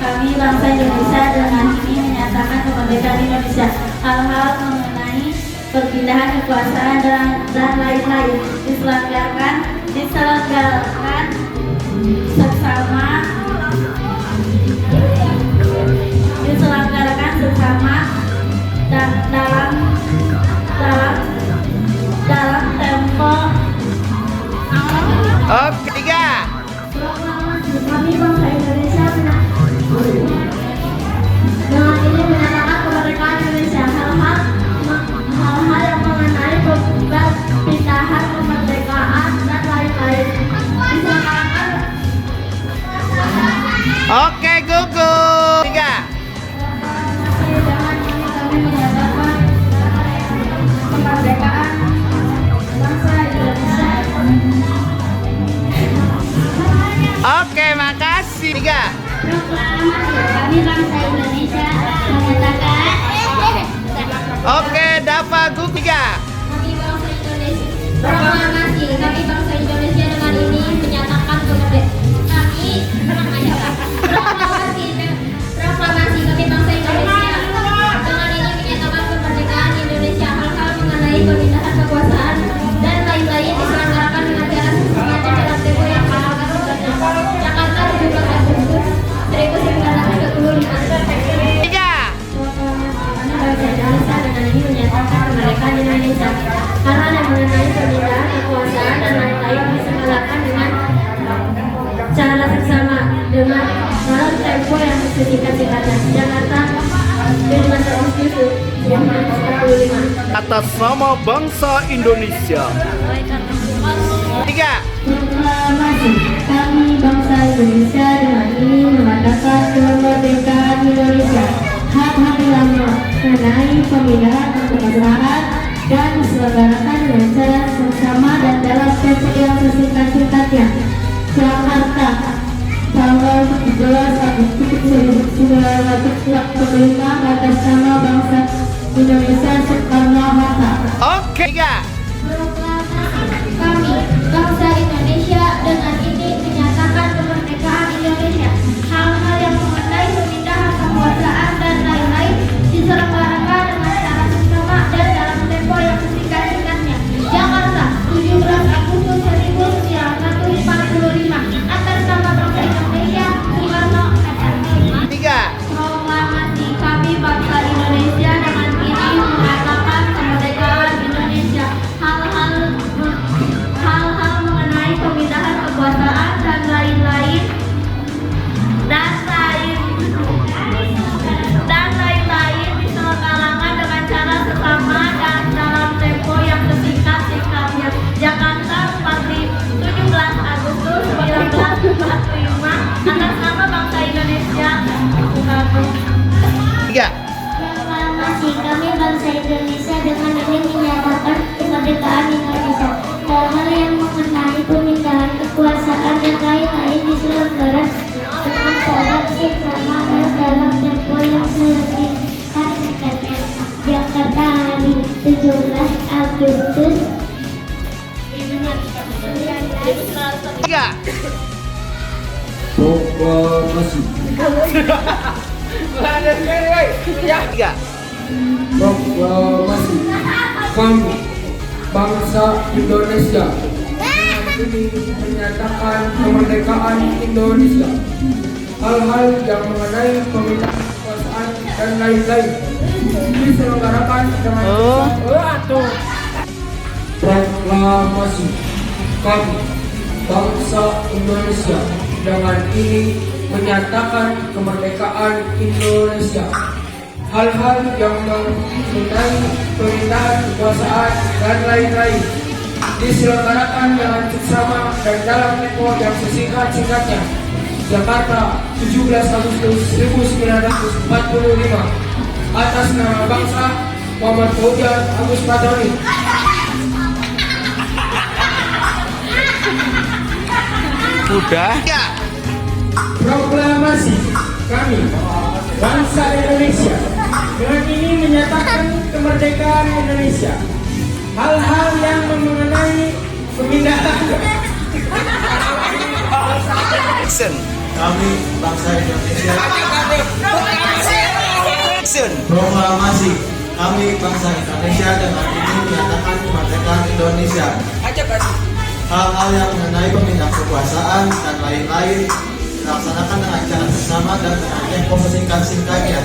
Kami bangsa Indonesia dengan ini menyatakan kemerdekaan Indonesia. Hal-hal mengenai perpindahan kekuasaan dan lain-lain diselenggarakan seksama dalam tempo. Oke, 3. Kami bangsa Indonesia dengan ini menyatakan kemerdekaan Indonesia. Hal-hal yang mengenai perpindahan kemerdekaan dan lain-lain diselenggarakan. Oke, gugur. 3. Dengan ini kami menyatakan kemerdekaan bangsa Indonesia. Oke, makasih. 3. Kami bangsa Indonesia menyatakan. Oke, Dava Gug 3. Kami bangsa Indonesia. Proklamasi. Kami bangsa Indonesia dengan ini menyatakan kemerdekaan. Proklamasi. Kami bangsa Indonesia dengan ini menyatakan kemerdekaan Indonesia. Hal-hal mengenai perpindahan kekuasaan dan lain-lain diselenggarakan dengan cara sesuatu dalam tempo yang sangat singkat. Jakarta 17 Agustus 1945. 3. Bangsa Indonesia dengan ini menyatakan kemerdekaan Indonesia. Hal-hal yang mengenai perpindahan kekuasaan dan lain-lain diselenggarakan dengan cara seksama dengan dalam tempo yang sesingkat-singkatnya. Jakarta 15 Agustus 1945. Atas nama bangsa Indonesia. 3. Proklamasi. Kami bangsa Indonesia dengan ini menyatakan kemerdekaan Indonesia. Hak-hak yang mengenai pemindahan kekuasaan dan diselenggarakan dengan cara seksama dan dalam tempo yang sesingkat-singkatnya. Jakarta, tanggal 17 Agustus 1945 atas nama bangsa Indonesia Soekarno-Hatta. Oke, 3. Kami bangsa Indonesia dengan ini menyatakan kemerdekaan Indonesia. Hal-hal yang mengenai pemindahan kekuasaan dan lain-lain diselenggarakan dengan cara seksama dan dalam tempo yang sesingkat-singkatnya. Jakarta 17 Agustus 1945 atas nama bangsa Indonesia Soekarno-Hatta. 3. Proklamasi. Kami bangsa Indonesia dengan ini menyatakan kemerdekaan Indonesia. Hal-hal mengenai pemindahan kekuasaan dan lain-lain diselenggarakan dengan cara seksama dan dalam tempo yang sesingkat-singkatnya. Jakarta 17 Agustus 1945 atas nama bangsa Indonesia. 3. Proklamasi. Kami bangsa Indonesia dengan ini menyatakan kemerdekaan Indonesia. Hal-hal yang mengenai pemindahan kekuasaan dan lain-lain diselenggarakan dengan cara seksama dan dalam tempo yang sesingkat-singkatnya. Jakarta hari 17 Agustus 3. Proklamasi. 3. Proklamasi. Kami bangsa Indonesia ini menyatakan kemerdekaan Indonesia. Hal-hal yang mengenai pemindahan kekuasaan dan lain-lain diselenggarakan dengan proklamasi. Kami bangsa Indonesia dengan ini menyatakan kemerdekaan Indonesia. Hal-hal yang mengenai pemindahan kekuasaan dan lain-lain diselenggarakan dengan seksama dan dalam tempo yang sesingkat-singkatnya. Jakarta 17 Agustus 1945 atas nama bangsa Muhammad Fauzan Agus Fatoni. Udah. Tiga. Proklamasi kami bangsa Indonesia dengan ini menyatakan kemerdekaan Indonesia. Hal-hal yang mengenai pemindahan Action. Kami bangsa Indonesia. Action. Proklamasi kami bangsa Indonesia dengan ini menyatakan kemerdekaan Indonesia. Hal-hal yang mengenai pemindahan kekuasaan dan lain-lain dilaksanakan dengan cara bersama dan dengan tempo sesingkat-singkatnya.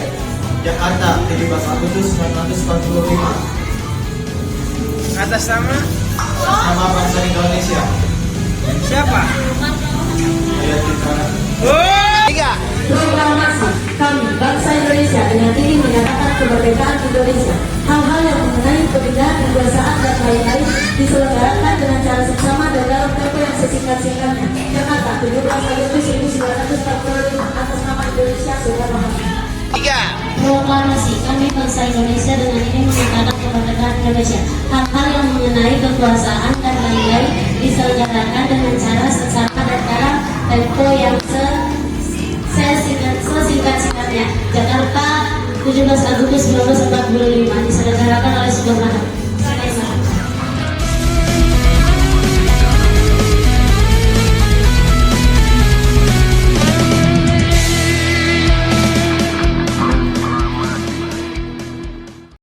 Jakarta, 17 Agustus 1945. Atas nama Nama bangsa Indonesia. siapa? Saya Citra. Tiga. Proklamasi kami bangsa Indonesia dengan ini menyatakan kemerdekaan Indonesia. Hal-hal yang mengenai pemindahan kekuasaan dan lain-lain diselenggarakan dengan cara seksama dan dalam tempo yang sesingkat-singkatnya. Jakarta, 17 Agustus 1945 atas nama Indonesia Soekarno-Hatta. Tiga. Proklamasi kami bangsa Indonesia dengan ini menyatakan kemerdekaan Indonesia. Hal-hal yang mengenai kekuasaan dan lain-lain diselenggarakan dengan cara seksama dan dalam tempo yang sesingkat-singkatnya. Jakarta, 17 Agustus 1945 diselenggarakan oleh Soekarno-Hatta.